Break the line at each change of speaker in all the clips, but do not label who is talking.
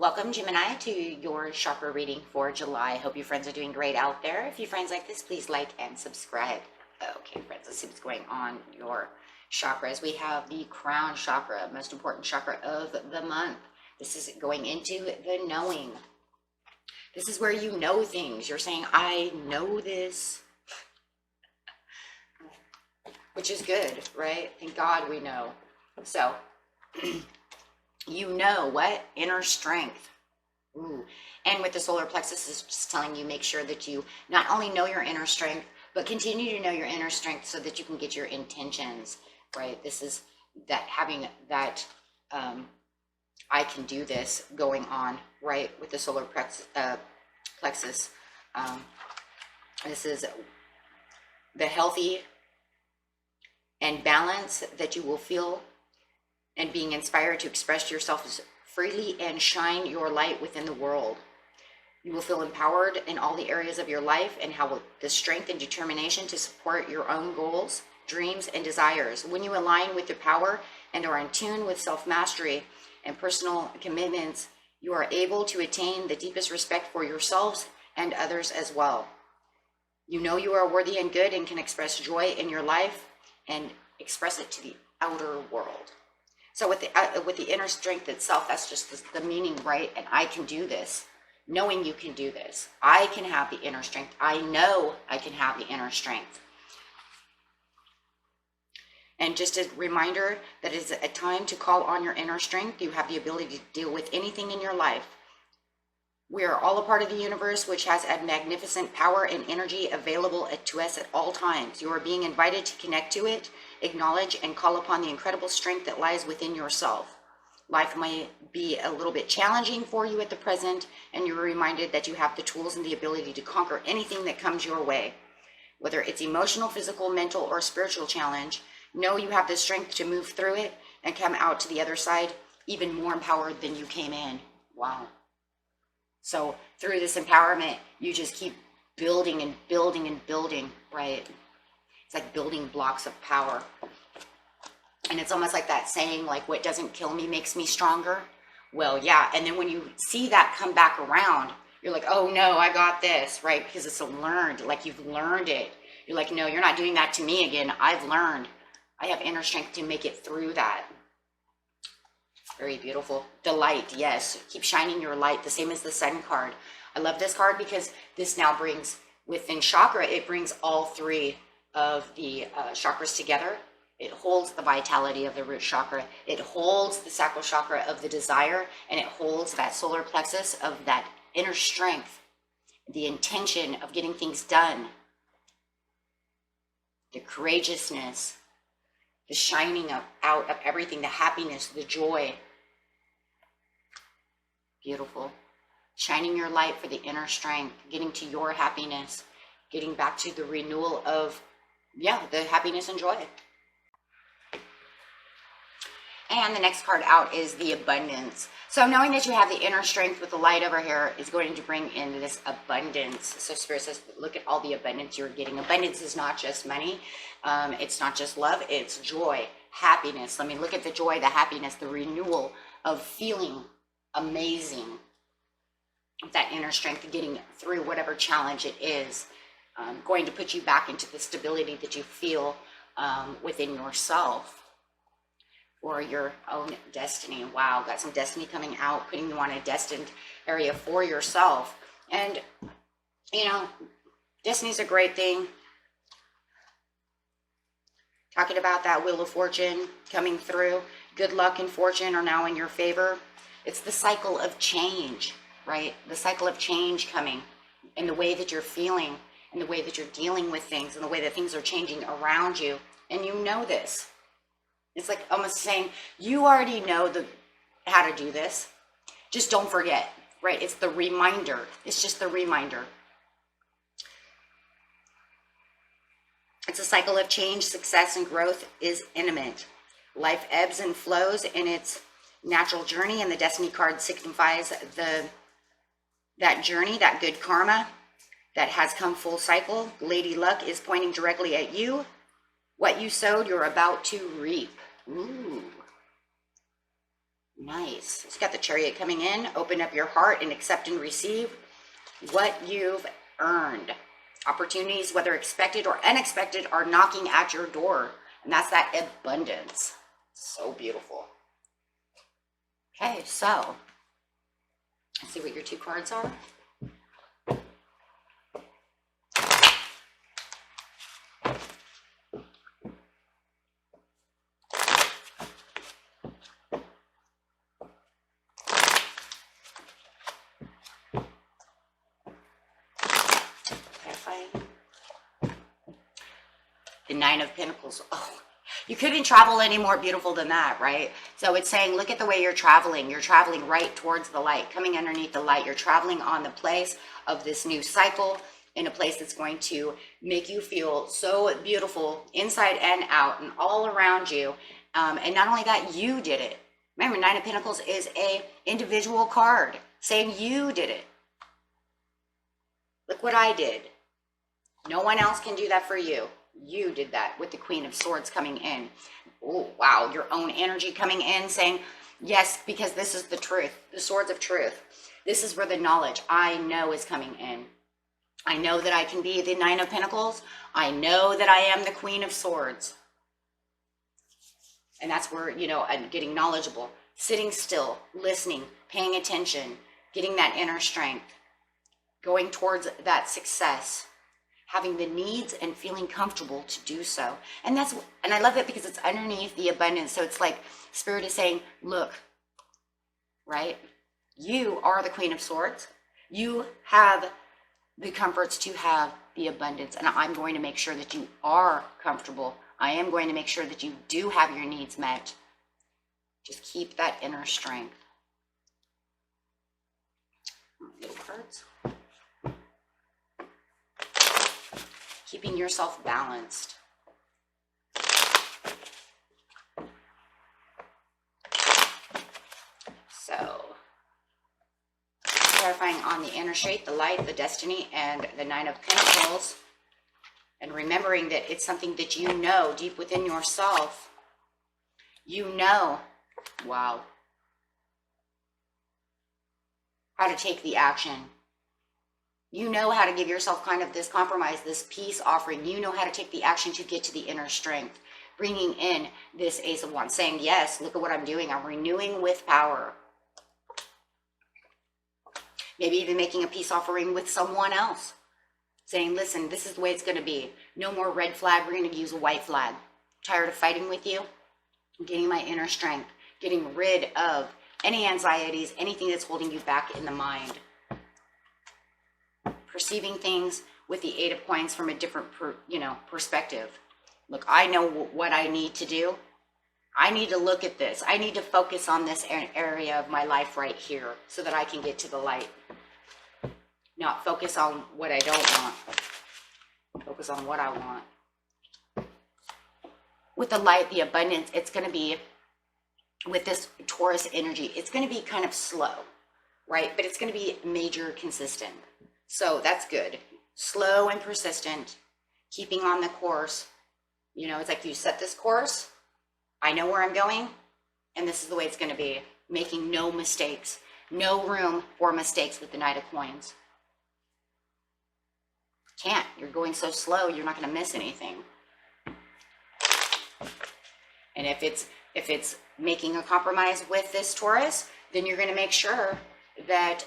Welcome, Gemini, to your chakra reading for July. Hope you friends are doing great out there. If you friends like this, please like and subscribe. Okay, friends, let's see what's going on your chakras. We have the crown chakra, most important chakra of the month. This is going into the knowing. This is where you know things. You're saying, I know this, which is good, right? Thank God we know. So, you know what? Inner strength. Ooh. And with the solar plexus, is just telling you, make sure that you not only know your inner strength, but continue to know your inner strength so that you can get your intentions, right? This is that having that, I can do this going on, right? With the solar plexus. This is the healthy and balance that you will feel, and being inspired to express yourself freely and shine your light within the world. You will feel empowered in all the areas of your life and have the strength and determination to support your own goals, dreams, and desires. When you align with your power and are in tune with self-mastery and personal commitments, you are able to attain the deepest respect for yourselves and others as well. You know you are worthy and good and can express joy in your life and express it to the outer world. So with the inner strength itself, that's just the meaning, right? And I can do this, knowing you can do this. I can have the inner strength. I know I can have the inner strength. And just a reminder that it's a time to call on your inner strength. You have the ability to deal with anything in your life. We are all a part of the universe, which has a magnificent power and energy available to us at all times. You are being invited to connect to it, acknowledge, and call upon the incredible strength that lies within yourself. Life may be a little bit challenging for you at the present, and you're reminded that you have the tools and the ability to conquer anything that comes your way. Whether it's emotional, physical, mental, or spiritual challenge, know you have the strength to move through it and come out to the other side even more empowered than you came in. Wow. So through this empowerment, you just keep building and building and building, right? It's like building blocks of power. And it's almost like that saying, like, what doesn't kill me makes me stronger. Well, yeah. And then when you see that come back around, you're like, oh no, I got this, right? Because it's learned, like you've learned it. You're like, no, you're not doing that to me again. I've learned. I have inner strength to make it through that. Very beautiful. The light, yes. Keep shining your light, the same as the Sun card. I love this card because this now brings, within chakra, it brings all three of the chakras together. It holds the vitality of the root chakra. It holds the sacral chakra of the desire, and it holds that solar plexus of that inner strength, the intention of getting things done, the courageousness, the shining out of everything, the happiness, the joy. Beautiful. Shining your light for the inner strength, getting to your happiness, getting back to the renewal of, the happiness and joy. And the next card out is the abundance. So knowing that you have the inner strength with the light over here is going to bring in this abundance. So Spirit says, look at all the abundance you're getting. Abundance is not just money. It's not just love. It's joy, happiness. Look at the joy, the happiness, the renewal of feeling amazing. That inner strength, getting through whatever challenge it is, going to put you back into the stability that you feel within yourself. Or your own destiny. Wow, got some destiny coming out, putting you on a destined area for yourself. And, destiny's a great thing. Talking about that wheel of fortune coming through. Good luck and fortune are now in your favor. It's the cycle of change, right? The cycle of change coming in the way that you're feeling, in the way that you're dealing with things, in the way that things are changing around you. And you know this. It's like almost saying, you already know how to do this. Just don't forget, right? It's the reminder. It's just the reminder. It's a cycle of change, success, and growth is imminent. Life ebbs and flows in its natural journey, and the destiny card signifies that journey, that good karma that has come full cycle. Lady Luck is pointing directly at you. What you sowed, you're about to reap. Ooh. Nice. It's got the Chariot coming in. Open up your heart and accept and receive what you've earned. Opportunities, whether expected or unexpected, are knocking at your door. And that's that abundance. So beautiful. Okay, so let's see what your 2 cards are. The 9 of Pentacles. Oh, you couldn't travel any more beautiful than that, right? So it's saying, look at the way you're traveling. You're traveling right towards the light, coming underneath the light. You're traveling on the place of this new cycle, in a place that's going to make you feel so beautiful inside and out and all around you. And not only that, you did it. Remember, 9 of Pentacles is a individual card saying you did it. Look what I did. No one else can do that for you. You did that with the Queen of Swords coming in. Oh, wow. Your own energy coming in saying, yes, because this is the truth, the swords of truth. This is where the knowledge I know is coming in. I know that I can be the 9 of Pentacles. I know that I am the Queen of Swords. And that's where, you know, I'm getting knowledgeable, sitting still, listening, paying attention, getting that inner strength, going towards that success, having the needs and feeling comfortable to do so. And I love it because it's underneath the abundance. So it's like Spirit is saying, look, right? You are the Queen of Swords. You have the comforts to have the abundance. And I'm going to make sure that you are comfortable. I am going to make sure that you do have your needs met. Just keep that inner strength. Little cards. Keeping yourself balanced. So, clarifying on the inner shape, the light, the destiny, and the 9 of Pentacles. And remembering that it's something that you know deep within yourself. You know, wow, how to take the action. You know how to give yourself kind of this compromise, this peace offering. You know how to take the action to get to the inner strength. Bringing in this Ace of Wands, saying, yes, look at what I'm doing. I'm renewing with power. Maybe even making a peace offering with someone else. Saying, listen, this is the way it's going to be. No more red flag. We're going to use a white flag. Tired of fighting with you? I'm getting my inner strength. Getting rid of any anxieties, anything that's holding you back in the mind. Perceiving things with the 8 of Coins from a different, perspective. Look, I know what I need to do. I need to look at this. I need to focus on this area of my life right here so that I can get to the light. Not focus on what I don't want. Focus on what I want. With the light, the abundance, it's going to be, with this Taurus energy, it's going to be kind of slow, right? But it's going to be major consistent. So that's good. Slow and persistent, keeping on the course. You know, it's like you set this course. I know where I'm going, and this is the way it's going to be. Making no mistakes. No room for mistakes with the Knight of Coins. Can't. You're going so slow, you're not going to miss anything. And if it's making a compromise with this Taurus, then you're going to make sure that,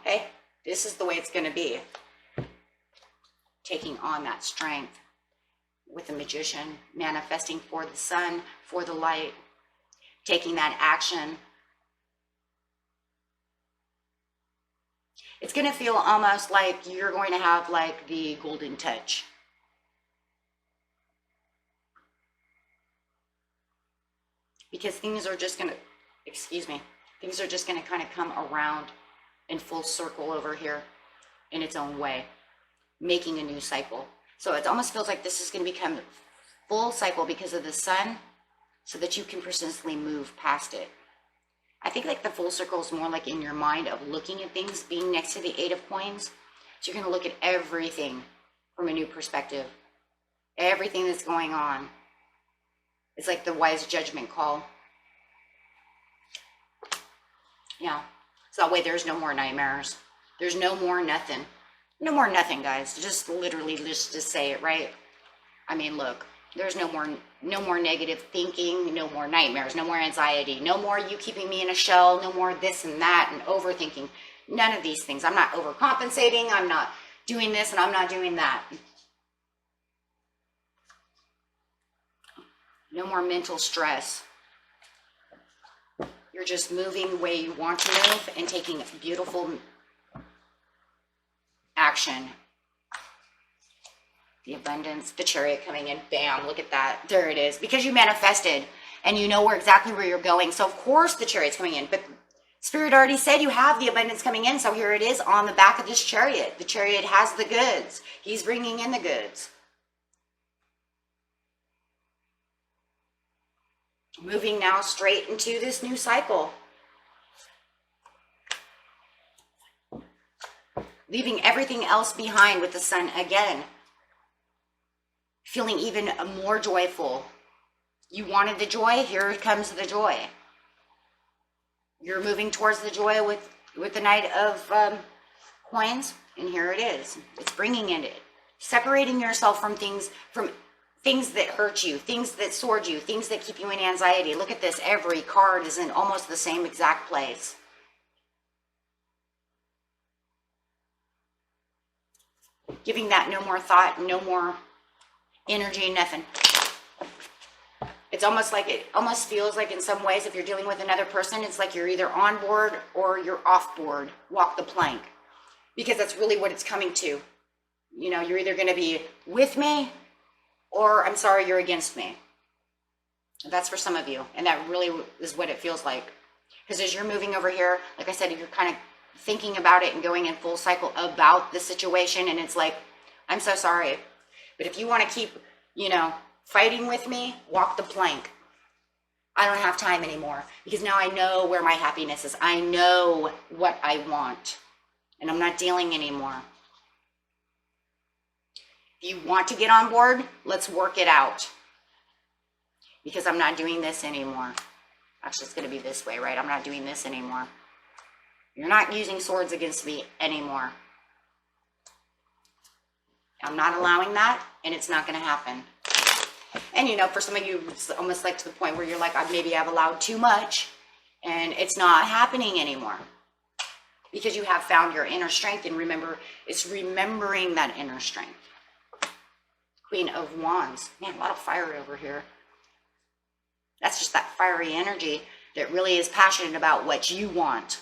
hey, this is the way it's going to be. Taking on that strength with the Magician, manifesting for the sun, for the light, taking that action. It's going to feel almost like you're going to have like the golden touch. Because things are just going to, things are just going to kind of come around in full circle over here in its own way, making a new cycle. So it almost feels like this is going to become full cycle because of the sun, so that you can persistently move past it. I think like the full circle is more like in your mind of looking at things, being next to the 8 of Coins. So you're going to look at everything from a new perspective. Everything that's going on. It's like the wise judgment call. Yeah. So that way there's no more nightmares. There's no more nothing. No more nothing, guys. Just literally just say it, right? I mean, look, there's no more negative thinking, no more nightmares, no more anxiety, no more you keeping me in a shell, no more this and that and overthinking. None of these things. I'm not overcompensating. I'm not doing this and I'm not doing that. No more mental stress. You're just moving the way you want to move and taking beautiful action. The abundance, the chariot coming in, bam, look at that. There it is. Because you manifested and you know exactly where you're going. So of course the chariot's coming in, but Spirit already said you have the abundance coming in. So here it is on the back of this chariot. The chariot has the goods. He's bringing in the goods. Moving now straight into this new cycle. Leaving everything else behind with the sun again. Feeling even more joyful. You wanted the joy, here comes the joy. You're moving towards the joy with the Knight of Coins, and here it is. It's bringing in it. Separating yourself from things that hurt you, things that sword you, things that keep you in anxiety. Look at this. Every card is in almost the same exact place. Giving that no more thought, no more energy, nothing. It's almost like, it almost feels like in some ways, if you're dealing with another person, it's like you're either on board or you're off board. Walk the plank. Because that's really what it's coming to. You know, you're either going to be with me or I'm sorry, you're against me. That's for some of you. And that really is what it feels like. Because as you're moving over here, like I said, you're kind of thinking about it and going in full cycle about the situation. And it's like, I'm so sorry. But if you want to keep, you know, fighting with me, walk the plank. I don't have time anymore. Because now I know where my happiness is. I know what I want. And I'm not dealing anymore. If you want to get on board, let's work it out. Because I'm not doing this anymore. Actually, it's going to be this way, right? I'm not doing this anymore. You're not using swords against me anymore. I'm not allowing that, and it's not going to happen. And, you know, for some of you, it's almost like to the point where you're like, maybe I've allowed too much, and it's not happening anymore. Because you have found your inner strength, and remember, it's remembering that inner strength. Queen of Wands. Man, a lot of fire over here. That's just that fiery energy that really is passionate about what you want.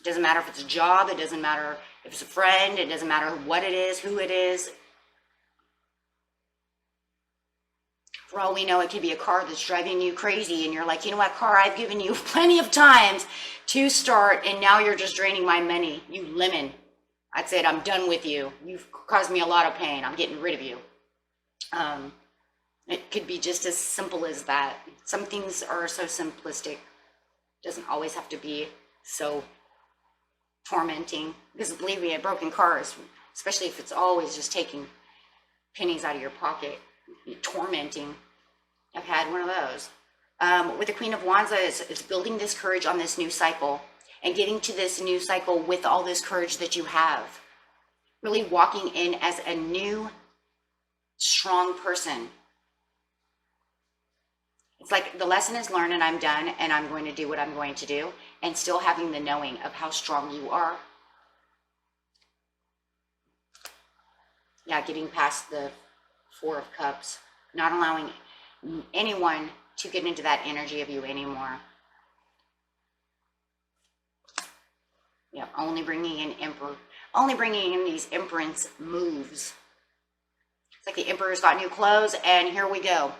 It doesn't matter if it's a job. It doesn't matter if it's a friend. It doesn't matter what it is, who it is. For all we know, it could be a car that's driving you crazy and you're like, you know what, car, I've given you plenty of times to start and now you're just draining my money. You lemon. I said, I'm done with you. You've caused me a lot of pain. I'm getting rid of you. It could be just as simple as that. Some things are so simplistic. It doesn't always have to be so tormenting. Because believe me, a broken car is, especially if it's always just taking pennies out of your pocket, tormenting. I've had one of those. With the Queen of Wands, it's building this courage on this new cycle and getting to this new cycle with all this courage that you have. Really walking in as a new, strong person. It's like the lesson is learned and I'm done and I'm going to do what I'm going to do, and still having the knowing of how strong you are. Yeah, getting past the Four of Cups, not allowing anyone to get into that energy of you anymore. Yeah, only bringing in Emperor, only bringing in these Empress moves. It's like the Emperor's got new clothes, and here we go.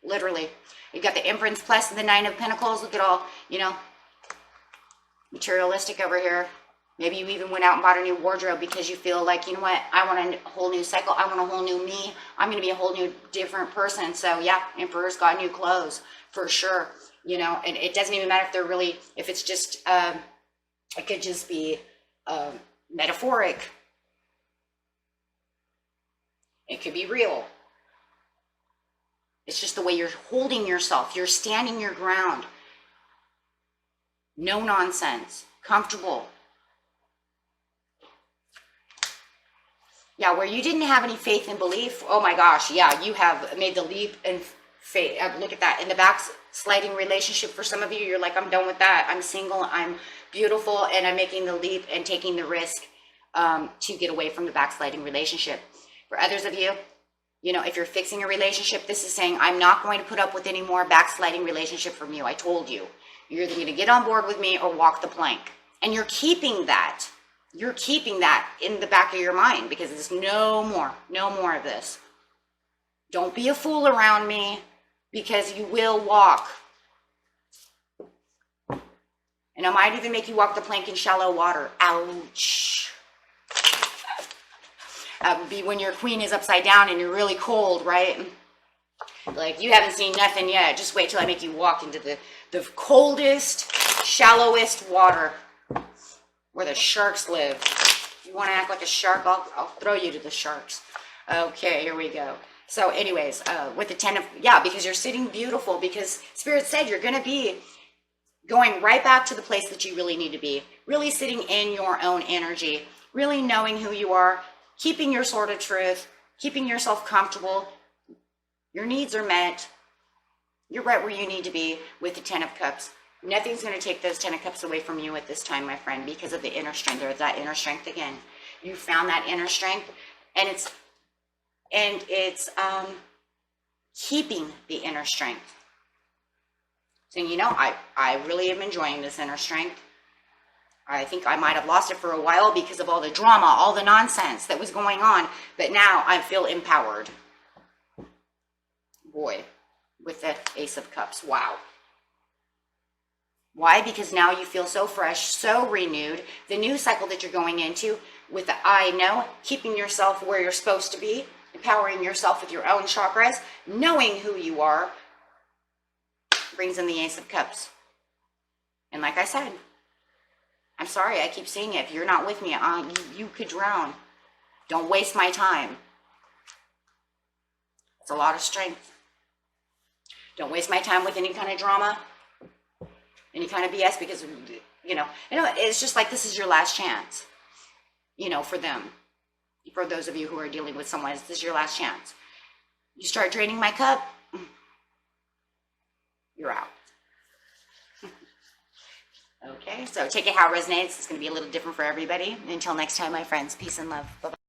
Literally, you've got the Empress plus the Nine of Pentacles. Look at all, you know, materialistic over here. Maybe you even went out and bought a new wardrobe because you feel like, you know what, I want a whole new cycle. I want a whole new me. I'm going to be a whole new different person. So yeah, Emperor's got new clothes for sure. You know, and it doesn't even matter if they're really, if it's just, it could just be metaphoric. It could be real. It's just the way you're holding yourself. You're standing your ground. No nonsense. Comfortable. Yeah, where you didn't have any faith and belief, oh my gosh, yeah, you have made the leap in faith. Look at that. In the backsliding relationship, for some of you, you're like, I'm done with that. I'm single, I'm beautiful, and I'm making the leap and taking the risk to get away from the backsliding relationship. For others of you, you know, if you're fixing a relationship, this is saying, I'm not going to put up with any more backsliding relationship from you. I told you. You're either going to get on board with me or walk the plank. And you're keeping that. You're keeping that in the back of your mind, because there's no more of this. Don't be a fool around me, because you will walk. And I might even make you walk the plank in shallow water. Ouch. That would be when your queen is upside down and you're really cold, right? Like, you haven't seen nothing yet. Just wait till I make you walk into the coldest, shallowest water where the sharks live. If you want to act like a shark, I'll throw you to the sharks. Okay, here we go. So anyways, with the 10 of, yeah, because you're sitting beautiful, because Spirit said you're going to be going right back to the place that you really need to be, really sitting in your own energy, really knowing who you are, keeping your sword of truth, keeping yourself comfortable. Your needs are met. You're right where you need to be with the 10 of Cups. Nothing's going to take those 10 of Cups away from you at this time, my friend, because of the inner strength. There's that inner strength again. You found that inner strength, and it's keeping the inner strength. So, you know, I really am enjoying this inner strength. I think I might have lost it for a while because of all the drama, all the nonsense that was going on, but now I feel empowered. Boy, with the Ace of Cups, wow. Why? Because now you feel so fresh, so renewed. The new cycle that you're going into with the I know, keeping yourself where you're supposed to be, empowering yourself with your own chakras, knowing who you are, brings in the Ace of Cups. And like I said, I'm sorry, I keep seeing it. If you're not with me, you could drown. Don't waste my time. It's a lot of strength. Don't waste my time with any kind of drama, any kind of BS, because, you know, it's just like this is your last chance, you know, for them. For those of you who are dealing with someone, this is your last chance. You start draining my cup, you're out. Okay, so take it how it resonates. It's going to be a little different for everybody. Until next time, my friends, peace and love. Bye-bye.